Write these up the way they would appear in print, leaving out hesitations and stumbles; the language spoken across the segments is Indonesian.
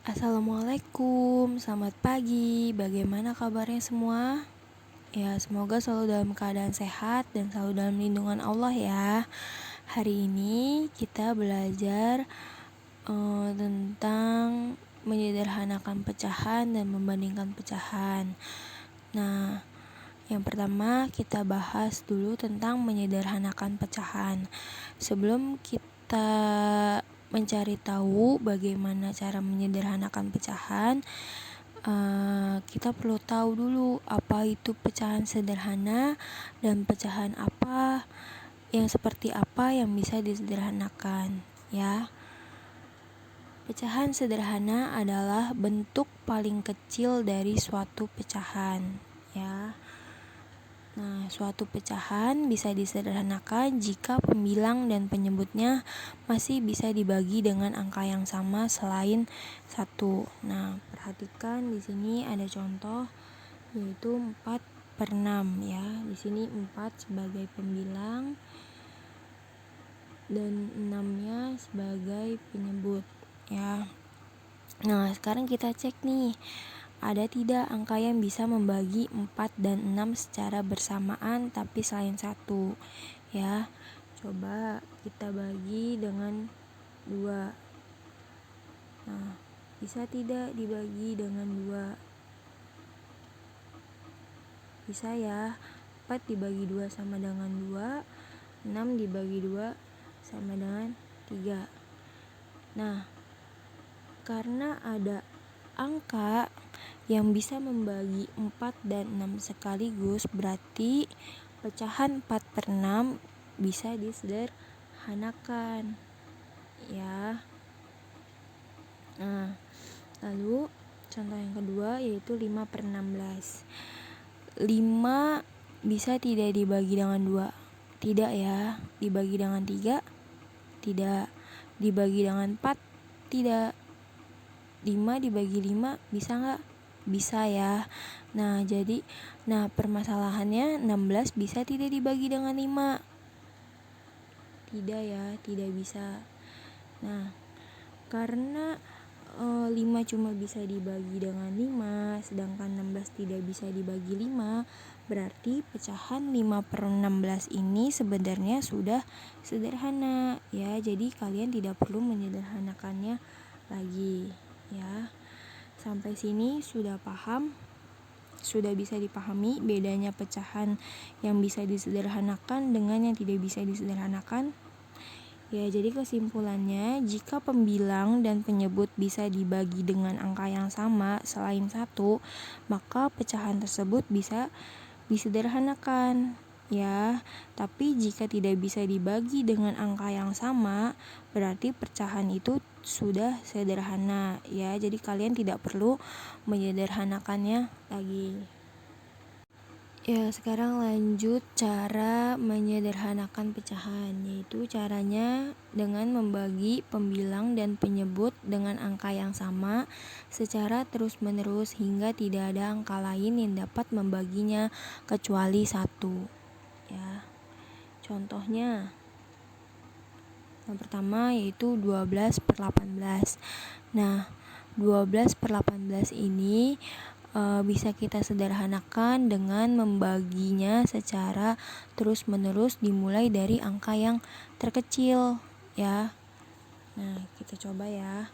Assalamualaikum, selamat pagi. Bagaimana kabarnya semua? Ya, semoga selalu dalam keadaan sehat dan selalu dalam lindungan Allah ya. Hari ini kita belajar tentang menyederhanakan pecahan dan membandingkan pecahan. Nah, yang pertama kita bahas dulu tentang menyederhanakan pecahan. Sebelum kita mencari tahu bagaimana cara menyederhanakan pecahan, kita perlu tahu dulu apa itu pecahan sederhana dan pecahan apa yang seperti apa yang bisa disederhanakan ya. Pecahan sederhana adalah bentuk paling kecil dari suatu pecahan ya. Nah, suatu pecahan bisa disederhanakan jika pembilang dan penyebutnya masih bisa dibagi dengan angka yang sama selain 1. Nah, perhatikan di sini ada contoh yaitu 4/6 ya. Di sini 4 sebagai pembilang dan 6-nya sebagai penyebut ya. Nah, sekarang kita cek nih, ada tidak angka yang bisa membagi 4 dan 6 secara bersamaan tapi selain 1 ya. Coba kita bagi dengan 2. Nah, bisa tidak dibagi dengan 2? Bisa ya. 4 dibagi 2 sama dengan 2, 6 dibagi 2 sama dengan 3. Nah, karena ada angka yang bisa membagi 4 dan 6 sekaligus, berarti pecahan 4/6 bisa disederhanakan ya. Nah, lalu contoh yang kedua yaitu 5/16. 5 bisa tidak dibagi dengan 2? Tidak ya. Dibagi dengan 3? Tidak. Dibagi dengan 4? Tidak. 5 dibagi 5 bisa gak? Bisa ya. Nah, permasalahannya 16 bisa tidak dibagi dengan 5? Tidak ya, tidak bisa. Nah, karena 5 cuma bisa dibagi dengan 5, sedangkan 16 tidak bisa dibagi 5, berarti pecahan 5/16 ini sebenarnya sudah sederhana ya. Jadi kalian tidak perlu menyederhanakannya lagi ya. Sampai sini sudah paham? Sudah bisa dipahami bedanya pecahan yang bisa disederhanakan dengan yang tidak bisa disederhanakan? Ya, jadi kesimpulannya, jika pembilang dan penyebut bisa dibagi dengan angka yang sama selain 1, maka pecahan tersebut bisa disederhanakan ya. Tapi jika tidak bisa dibagi dengan angka yang sama, berarti pecahan itu sudah sederhana ya. Jadi kalian tidak perlu menyederhanakannya lagi. Ya, sekarang lanjut cara menyederhanakan pecahan, yaitu caranya dengan membagi pembilang dan penyebut dengan angka yang sama secara terus-menerus hingga tidak ada angka lain yang dapat membaginya kecuali 1 ya. Contohnya yang pertama yaitu 12/18. Nah, 12/18 ini bisa kita sederhanakan dengan membaginya secara terus-menerus dimulai dari angka yang terkecil ya. Nah, kita coba ya.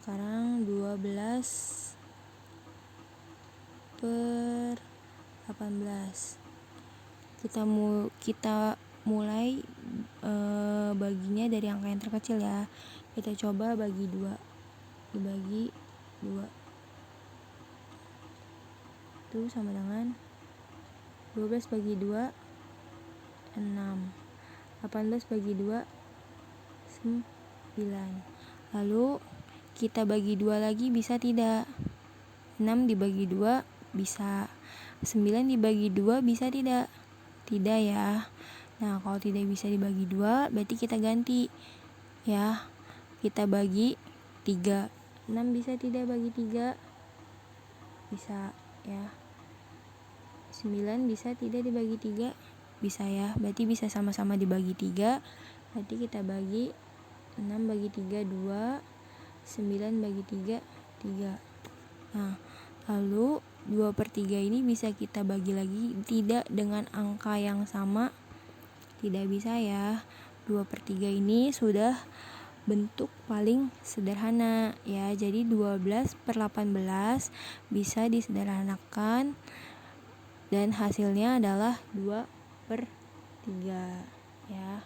Sekarang 12/18. Kita mulai baginya dari angka yang terkecil ya. Kita coba bagi 2. Dibagi 2 itu sama dengan 12 bagi 2 6. 18 bagi 2 9. Lalu kita bagi 2 lagi, bisa tidak? 6 dibagi 2 bisa. 9 dibagi 2 bisa tidak? Tidak ya. Nah, kalau tidak bisa dibagi 2, berarti kita ganti ya. Kita bagi 3. 6 bisa tidak bagi 3? Bisa ya. 9 bisa tidak dibagi 3? Bisa ya. Berarti bisa sama-sama dibagi 3. Berarti kita bagi 6 bagi 3 2, 9 bagi 3 3. Nah, lalu 2/3 ini bisa kita bagi lagi tidak dengan angka yang sama. Tidak bisa ya. 2/3 ini sudah bentuk paling sederhana ya. Jadi 12/18 bisa disederhanakan dan hasilnya adalah 2/3 ya.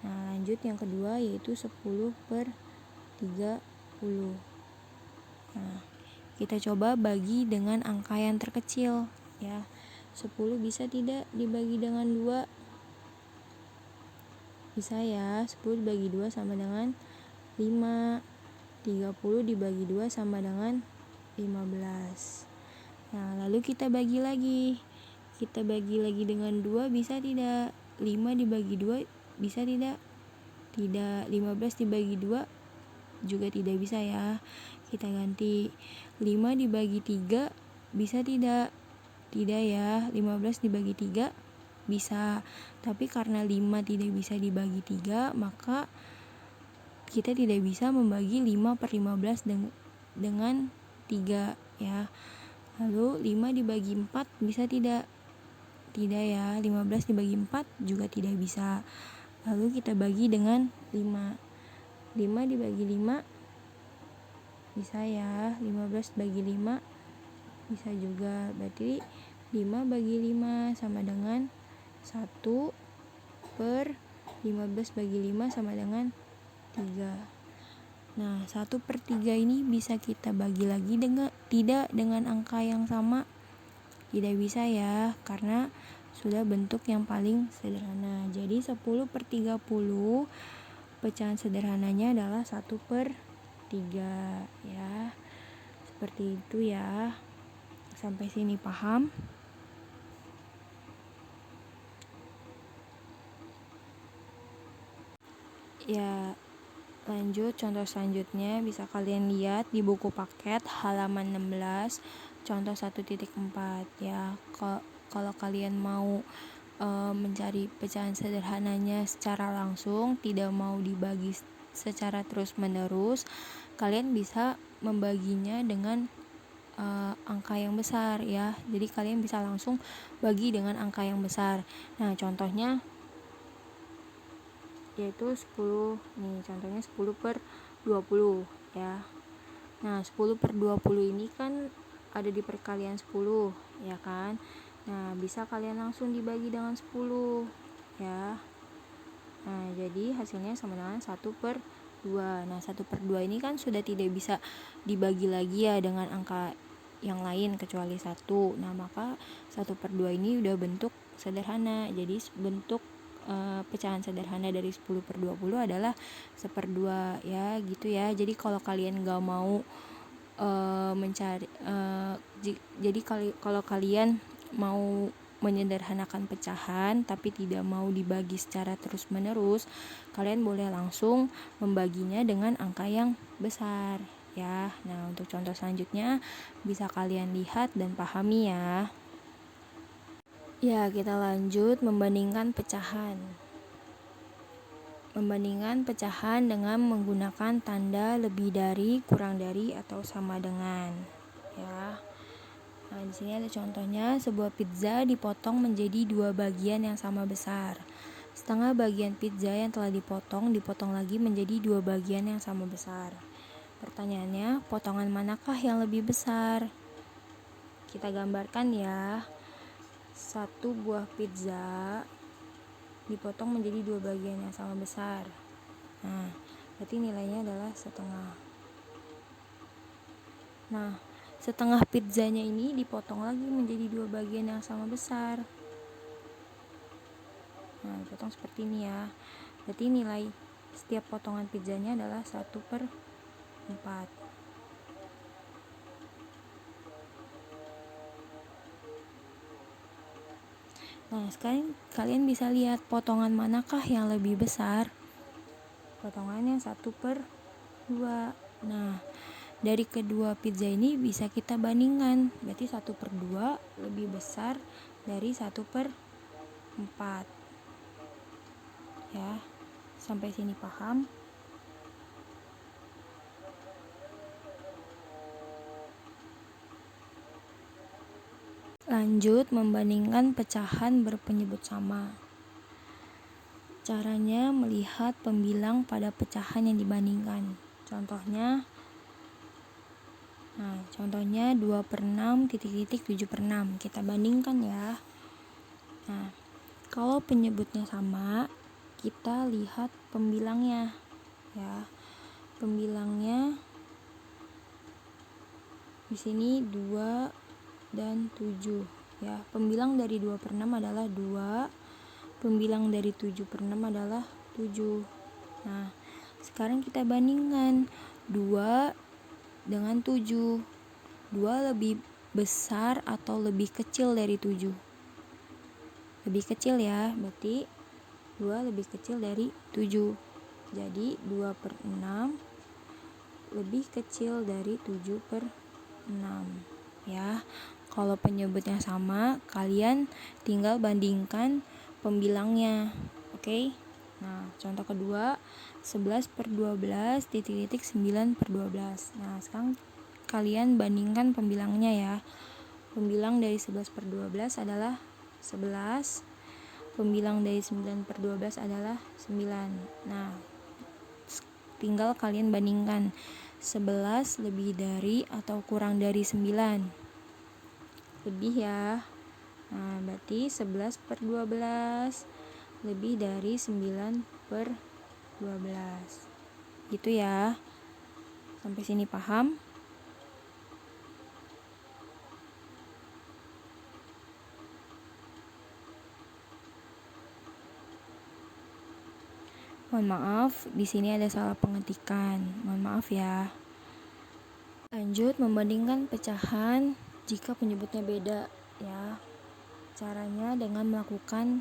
Nah, lanjut yang kedua yaitu 10/30. Nah, kita coba bagi dengan angka yang terkecil ya. 10 bisa tidak dibagi dengan 2? Bisa ya. 10 dibagi 2 sama dengan 5. 30 dibagi 2 sama dengan 15. Nah, lalu kita bagi lagi. Kita bagi lagi dengan 2 bisa tidak? 5 dibagi 2 bisa tidak? Tidak. 15 dibagi 2 juga tidak bisa ya. Kita ganti. 5 dibagi 3 bisa tidak? Tidak ya. 15 dibagi 3 bisa. Tapi karena 5 tidak bisa dibagi 3, maka kita tidak bisa membagi 5/15 dengan 3 ya. Lalu 5 dibagi 4 bisa tidak? Tidak ya. 15 dibagi 4 juga tidak bisa. Lalu kita bagi dengan 5. 5 dibagi 5 bisa ya. 15 bagi 5 bisa juga. Berarti 5 bagi 5 sama dengan 1/15 bagi 5 sama dengan 3. Nah, 1/3 ini bisa kita bagi lagi tidak dengan angka yang sama. Tidak bisa ya, karena sudah bentuk yang paling sederhana. Jadi 10/30 pecahan sederhananya adalah 1/3 ya. Seperti itu ya. Sampai sini paham? Ya, lanjut contoh selanjutnya bisa kalian lihat di buku paket halaman 16 contoh 1.4 ya. Kalau kalian mau mencari pecahan sederhananya secara langsung, tidak mau dibagi secara terus-menerus, kalian bisa membaginya dengan angka yang besar ya. Jadi kalian bisa langsung bagi dengan angka yang besar. Nah, contohnya yaitu 10. Nih, contohnya 10/20 ya. Nah, 10/20 ini kan ada di perkalian 10 ya kan. Nah, bisa kalian langsung dibagi dengan 10 ya. Nah, jadi hasilnya sama dengan 1/2. Nah, 1/2 ini kan sudah tidak bisa dibagi lagi ya dengan angka yang lain kecuali 1. Nah, maka 1/2 ini udah bentuk sederhana. Jadi bentuk pecahan sederhana dari 10/20 adalah 1/2 ya, gitu ya. Jadi kalau kalian gak mau mencari jadi kalau kalian mau menyederhanakan pecahan tapi tidak mau dibagi secara terus-menerus, kalian boleh langsung membaginya dengan angka yang besar ya. Nah, untuk contoh selanjutnya bisa kalian lihat dan pahami ya. Ya, kita lanjut membandingkan pecahan. Membandingkan pecahan dengan menggunakan tanda lebih dari, kurang dari, atau sama dengan ya. Nah, di sini ada contohnya, sebuah pizza dipotong menjadi 2 bagian yang sama besar. Setengah bagian pizza yang telah dipotong lagi menjadi 2 bagian yang sama besar. Pertanyaannya, potongan manakah yang lebih besar? Kita gambarkan ya. Satu buah pizza dipotong menjadi 2 bagian yang sama besar. Nah, berarti nilainya adalah setengah. Nah, setengah pizzanya ini dipotong lagi menjadi 2 bagian yang sama besar. Nah, dipotong seperti ini ya. Berarti nilai setiap potongan pizzanya adalah 1/4. Nah, sekarang kalian bisa lihat potongan manakah yang lebih besar. Potongannya 1/2. Nah, dari kedua pizza ini bisa kita bandingkan. Berarti 1/2 lebih besar dari 1/4. Ya, sampai sini paham? Lanjut membandingkan pecahan berpenyebut sama. Caranya melihat pembilang pada pecahan yang dibandingkan. Contohnya 2/6 7/6. Kita bandingkan ya. Nah, kalau penyebutnya sama, kita lihat pembilangnya ya. Pembilangnya di sini 2 dan 7 ya. Pembilang dari 2/6 adalah 2. Pembilang dari 7/6 adalah 7. Nah, sekarang kita bandingkan 2 dengan 7. 2 lebih besar atau lebih kecil dari 7? Lebih kecil ya, berarti 2 lebih kecil dari 7. Jadi 2/6 lebih kecil dari 7/6 ya. Kalau penyebutnya sama, kalian tinggal bandingkan pembilangnya. Oke? Nah, contoh kedua, 11/12 9/12. Nah, sekarang kalian bandingkan pembilangnya ya. Pembilang dari 11/12 adalah 11. Pembilang dari 9/12 adalah 9. Nah, tinggal kalian bandingkan 11 lebih dari atau kurang dari 9. Lebih ya. Nah, berarti 11/12 lebih dari 9/12. Gitu ya. Sampai sini paham? Mohon maaf, di sini ada salah pengetikan. Mohon maaf ya. Lanjut membandingkan pecahan jika penyebutnya beda ya. Caranya dengan melakukan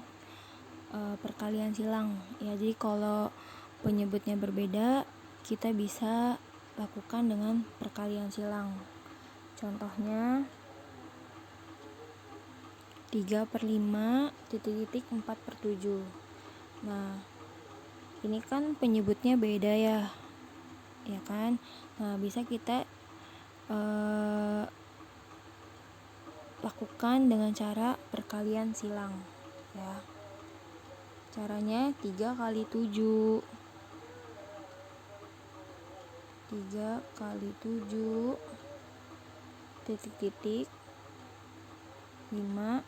perkalian silang ya. Jadi kalau penyebutnya berbeda, kita bisa lakukan dengan perkalian silang. Contohnya 3/5 4/7. Nah, ini kan penyebutnya beda ya kan. Nah, bisa kita lakukan dengan cara perkalian silang ya. Caranya 3 kali 7. 3 kali 7 titik 5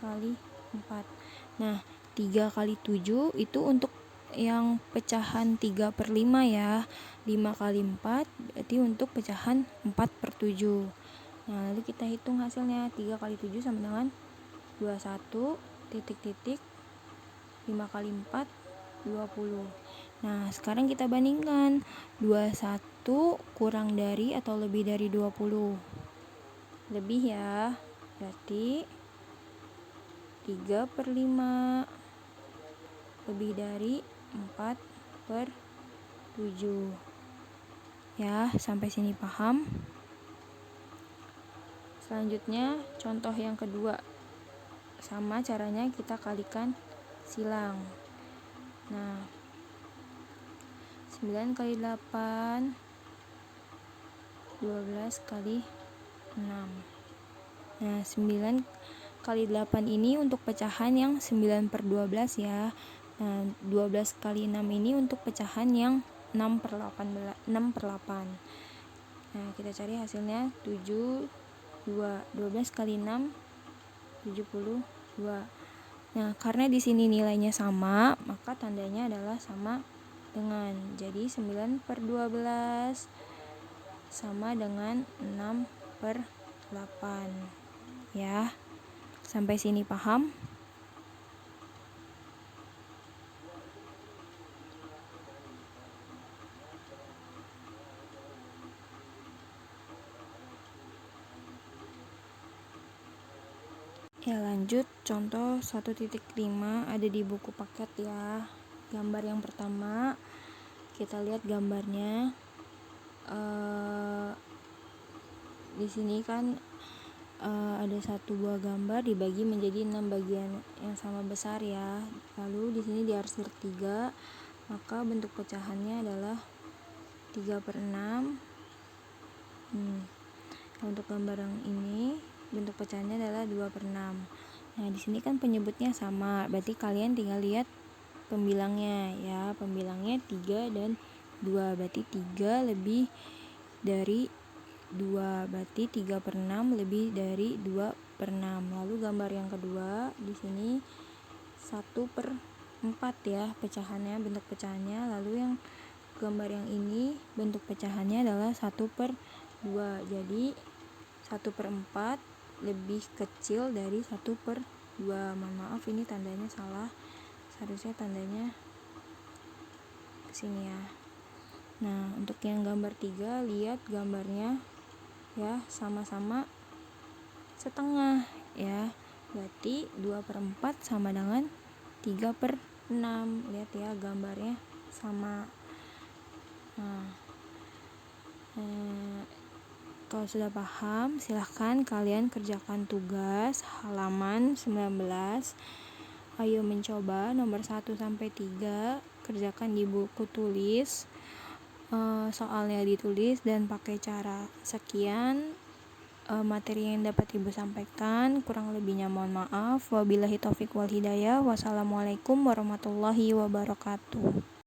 kali 4. Nah, 3 kali 7 itu untuk yang pecahan 3/5 ya. 5 kali 4 berarti untuk pecahan 4/7. Nah, lalu kita hitung hasilnya. 3 kali 7 sama dengan 21 titik 5 kali 4 20. Nah, sekarang kita bandingkan 21 kurang dari atau lebih dari 20. Lebih ya. Berarti 3/5 lebih dari 4/7. Ya, sampai sini paham? Selanjutnya contoh yang kedua. Sama caranya kita kalikan silang. Nah, 9 kali 8 12 kali 6. Nah, 9 kali 8 ini untuk pecahan yang 9/12 ya. Nah, 12 kali 6 ini untuk pecahan yang 6/8. Nah, kita cari hasilnya 72. 12 kali 6 72. Nah, karena di sini nilainya sama, maka tandanya adalah sama dengan. Jadi 9/12 sama dengan 6/8. Ya. Sampai sini paham? Ya, lanjut contoh 1.5 ada di buku paket ya. Gambar yang pertama, kita lihat gambarnya. Di sini kan ada satu buah gambar dibagi menjadi 6 bagian yang sama besar ya. Lalu di sini diarsir 3, maka bentuk pecahannya adalah 3/6. Untuk gambar yang ini bentuk pecahannya adalah 2/6. Nah, di sini kan penyebutnya sama, berarti kalian tinggal lihat pembilangnya ya. Pembilangnya 3 dan 2, berarti 3 lebih dari 2, berarti 3/6 lebih dari 2/6. Lalu gambar yang kedua di sini 1/4 ya pecahannya, bentuk pecahannya. Lalu yang gambar yang ini bentuk pecahannya adalah 1/2. Jadi 1/4 lebih kecil dari 1/2. Mohon maaf ini tandanya salah, seharusnya tandanya kesini ya. Nah, untuk yang gambar 3, lihat gambarnya ya, sama-sama setengah ya, berarti 2/4 sama dengan 3/6. Lihat ya, gambarnya sama. Nah, kalau sudah paham, silahkan kalian kerjakan tugas halaman 19. Ayo mencoba nomor 1 sampai 3, kerjakan di buku tulis. Soalnya ditulis dan pakai cara. Sekian materi yang dapat Ibu sampaikan, kurang lebihnya mohon maaf. Wabillahi taufik wal hidayah. Wassalamualaikum warahmatullahi wabarakatuh.